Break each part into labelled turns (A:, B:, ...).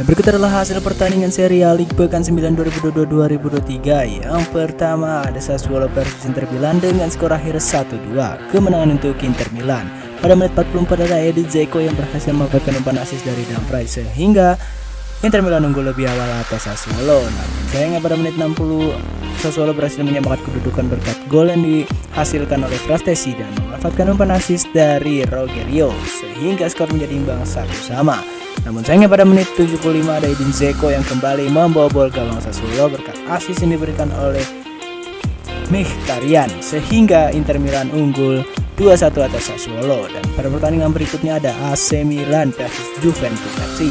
A: Berikut adalah hasil pertandingan Serie A Liga Pekan 9 2022-2023. Yang pertama ada Sassuolo versus Inter Milan dengan skor akhir 1-2, kemenangan untuk Inter Milan. Pada menit 44 ada Edin Dzeko yang berhasil mendapatkan umpan asis dari Dumfries sehingga Inter Milan unggul lebih awal atas Sassuolo. Namun sayangnya pada menit 60 Sassuolo berhasil menyamakan kedudukan berkat gol yang dihasilkan oleh Frastesi dan memanfaatkan umpan asis dari Rogerio sehingga skor menjadi imbang 1-1. Namun sayangnya pada menit 75 ada Edin Dzeko yang kembali membobol gawang Sassuolo berkat asis yang diberikan oleh Mkhitaryan sehingga Inter Milan unggul 2-1 atas Sassuolo. Dan pada pertandingan berikutnya ada AC Milan versus Juventus FC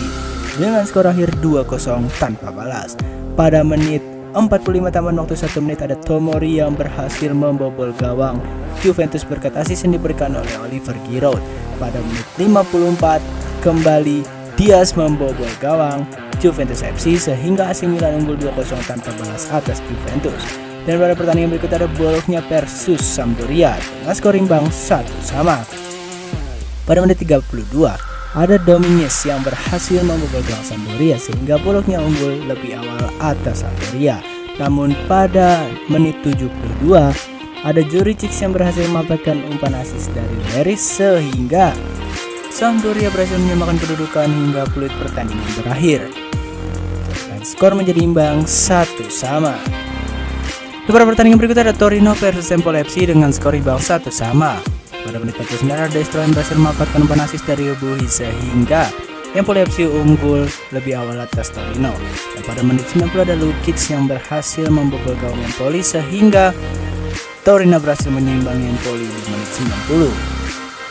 A: dengan skor akhir 2-0 tanpa balas. Pada menit 45 tambahan waktu 1 menit ada Tomori yang berhasil membobol gawang Juventus berkat asis yang diberikan oleh Oliver Giroud. Pada menit 54 kembali Diaz membobol gawang Juventus FC sehingga AC Milan unggul 2-0 tanpa balas atas Juventus. Dan pada pertandingan berikut ada Bologna versus Sampdoria dengan skor imbang 1-1. Pada menit 32 ada Dominguez yang berhasil membobol gawang Sampdoria sehingga Bologna unggul lebih awal atas Sampdoria. Namun pada menit 72 ada Juricic yang berhasil memanfaatkan umpan asis dari Leris sehingga Sampdoria berhasil menyamakan kedudukan hingga peluit pertandingan berakhir dan skor menjadi imbang 1-1. Di pada pertandingan berikutnya ada Torino versus Empoli FC dengan skor imbang 1-1. Pada menit 49 ada Destro yang berhasil memanfaatkan umpan asis dari Obuhi sehingga Empoli FC unggul lebih awal atas Torino. Dan pada menit 90 ada Lukic yang berhasil membobol gawang Empoli sehingga Torino berhasil menyeimbangi Empoli di menit 90.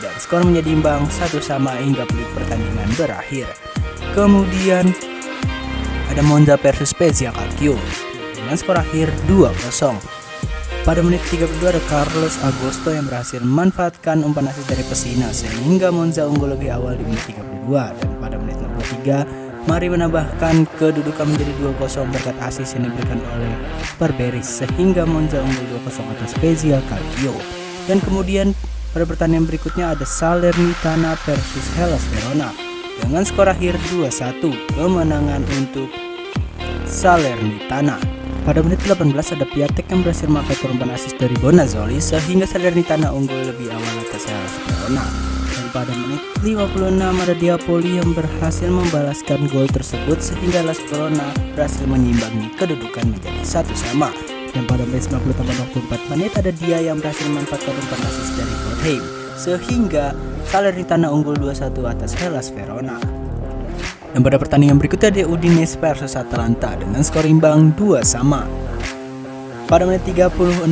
A: Dan skor menjadi imbang 1-1 hingga peluit pertandingan berakhir. Kemudian ada Monza versus Spezia Calcio dengan skor akhir 2-0. Pada menit 32 ada Carlos Agosto yang berhasil memanfaatkan umpan asis dari Pessina sehingga Monza unggul lebih awal di menit 32. Dan pada menit 63 Mari menambahkan kedudukan menjadi 2-0 berkat asis yang diberikan oleh Barberis sehingga Monza unggul 2-0 atas Spezia Calcio. Dan kemudian pada pertandingan berikutnya ada Salernitana versus Hellas Verona dengan skor akhir 2-1, kemenangan untuk Salernitana. Pada menit 18 ada Piatek yang berhasil memanfaatkan umpan asis dari Bonazzoli sehingga Salernitana unggul lebih awal atas Hellas Verona. Dan pada menit 56 ada Diapoli yang berhasil membalaskan gol tersebut sehingga Hellas Verona berhasil menyimbangi kedudukan menjadi 1-1. Dan pada menit 90 tambah waktu 4 menit ada Dia yang berhasil memanfaatkan umpan asis dari Botheim sehingga Salernitana unggul 2-1 atas Hellas Verona. Dan pada pertandingan berikutnya ada Udinese versus Atalanta dengan skor imbang 2-2. Pada menit 36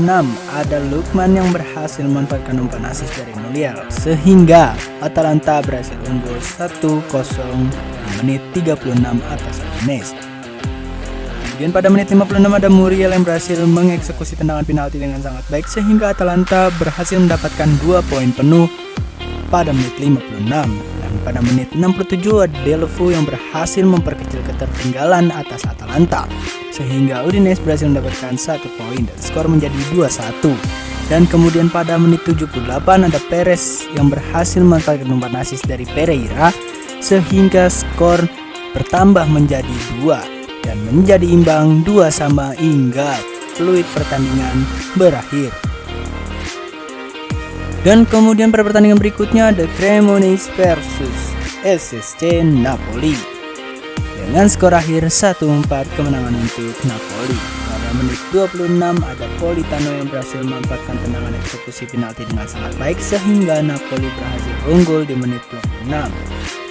A: ada Lukman yang berhasil memanfaatkan umpan asis dari Muriel sehingga Atalanta berhasil unggul 1-0 di menit 36 atas Udinese. Kemudian pada menit 56 ada Muriel yang berhasil mengeksekusi tendangan penalti dengan sangat baik sehingga Atalanta berhasil mendapatkan 2 poin penuh pada menit 56. Dan pada menit 67 ada Delfo yang berhasil memperkecil ketertinggalan atas Atalanta sehingga Udinese berhasil mendapatkan 1 poin dan skor menjadi 2-1. Dan kemudian pada menit 78 ada Perez yang berhasil memanfaatkan umpan asis dari Pereira sehingga skor bertambah menjadi 2 dan menjadi imbang 2-2 hingga peluit pertandingan berakhir. Dan kemudian pada pertandingan berikutnya ada Cremonese versus SSC Napoli dengan skor akhir 1-4 kemenangan untuk Napoli. Pada menit 26 ada Politano yang berhasil memanfaatkan tendangan eksekusi penalti dengan sangat baik sehingga Napoli berhasil unggul di menit 26.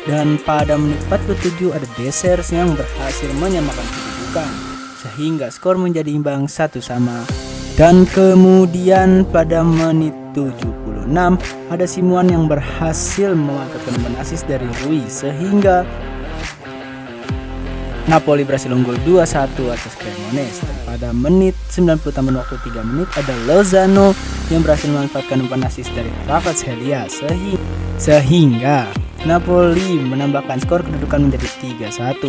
A: Dan pada menit 47 ada Dessers yang berhasil menyamakan kedudukan sehingga skor menjadi imbang 1-1. Dan kemudian pada menit 76 ada Simuan yang berhasil memanfaatkan umpan asis dari Rui sehingga Napoli berhasil unggul 2-1 atas Cremonese. Dan pada menit 90 tambah waktu 3 menit ada Lozano yang berhasil memanfaatkan umpan asis dari Kvaratskhelia sehingga Napoli menambahkan skor kedudukan menjadi 3-1.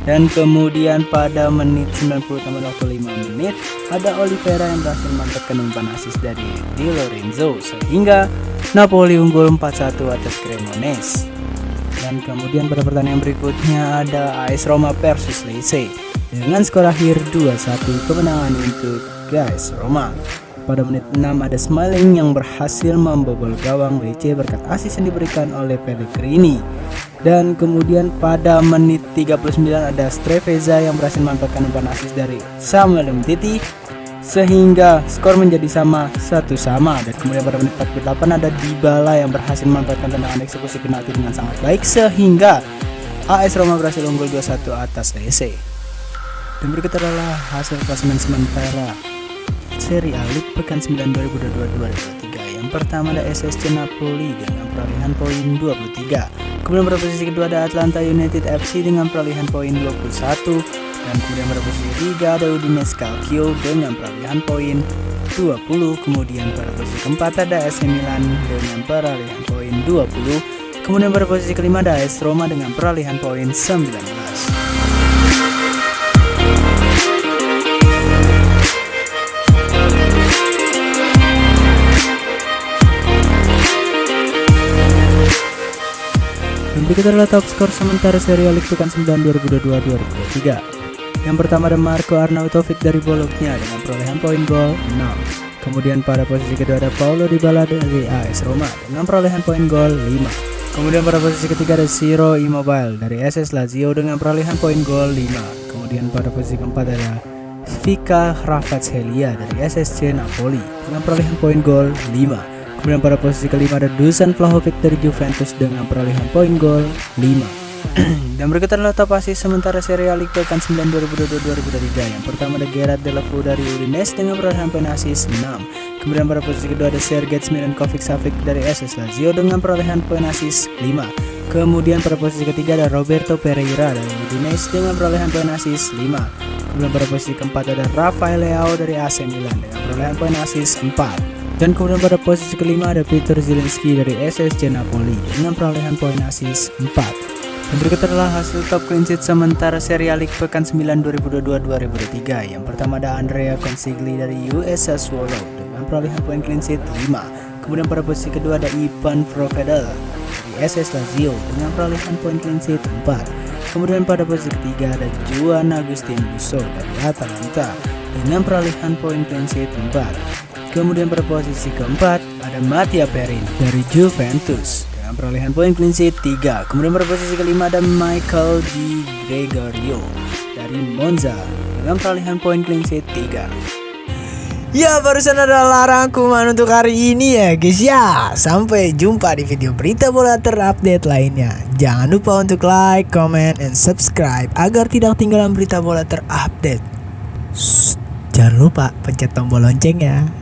A: Dan kemudian pada menit 90 tambah waktu 5 menit ada Oliveira yang berhasil memanfaatkan umpan asis dari Di Lorenzo sehingga Napoli unggul 4-1 atas Cremonese. Dan kemudian pada pertandingan berikutnya ada AS Roma versus Lecce. Dengan skor akhir 2-1 kemenangan untuk AS Roma. Pada menit 6 ada Smalling yang berhasil membobol gawang Lecce berkat asis yang diberikan oleh Pellegrini. Dan kemudian pada menit 39 ada Strefeza yang berhasil memanfaatkan umpan asis dari Samuel Umtiti sehingga skor menjadi sama 1-1. Dan kemudian pada menit 48 ada Dybala yang berhasil memanfaatkan tendangan eksekusi penalti dengan sangat baik sehingga AS Roma berhasil unggul 2-1 atas Lecce. Dan berikut adalah hasil klasemen sementara Serie A League pekan 9 2022-2023. Yang pertama ada SSC Napoli dengan perolehan poin 23. Kemudian pada posisi kedua ada Atlanta United FC dengan perolehan poin 21. Dan kemudian pada posisi ketiga ada Udinese Calcio dengan perolehan poin 20. Kemudian pada posisi keempat ada AC Milan dengan perolehan poin 20. Kemudian pada posisi kelima ada AS Roma dengan perolehan poin 19. Berikut adalah top skor sementara Serie A League pekan 9 2022-2023. Yang pertama ada Marco Arnautovic dari Bologna dengan perolehan poin gol 6. Kemudian pada posisi kedua ada Paulo Dybala dari AS Roma dengan perolehan poin gol 5. Kemudian pada posisi ketiga ada Ciro Immobile dari SS Lazio dengan perolehan poin gol 5. Kemudian pada posisi keempat ada Vika Kvaratskhelia dari SSC Napoli dengan perolehan poin gol 5. Kemudian pada posisi kelima ada Dusan Vlahovic dari Juventus dengan perolehan poin gol 5. Dan berikut adalah top asis sementara Serie A League pekan 9 2022-2023. Yang pertama ada Gerard Deulofeu dari Udinese dengan perolehan poin asis 6. Kemudian pada posisi kedua ada Sergej Milinkovic-Savic dari SS Lazio dengan perolehan poin asis 5. Kemudian pada posisi ketiga ada Roberto Pereira dari Udinese dengan perolehan poin asis 5. Kemudian pada posisi keempat ada Rafael Leao dari AC Milan dengan perolehan poin asis 4. Dan kemudian pada posisi kelima ada Peter Zielinski dari SSC Napoli dengan perolehan poin asis 4. Dan berikut adalah hasil top clean sheet sementara Serie A League pekan 9 2022-2023. Yang pertama ada Andrea Consigli dari US Sassuolo dengan perolehan poin clean sheet 5. Kemudian pada posisi kedua ada Ivan Provedel dari SS Lazio dengan perolehan poin clean sheet 4. Kemudian pada posisi ketiga ada Juan Agustin Busso dari Atalanta dengan perolehan poin clean sheet 4. Kemudian pada posisi keempat ada Mattia Perin dari Juventus dengan perolehan poin clean sheet 3. Kemudian pada posisi kelima ada Michael Di Gregorio dari Monza dengan perolehan poin clean sheet 3.
B: Ya, barusan adalah rangkuman untuk hari ini ya guys ya. Sampai jumpa di video berita bola terupdate lainnya. Jangan lupa untuk like, comment, and subscribe agar tidak ketinggalan berita bola terupdate. Jangan lupa pencet tombol loncengnya.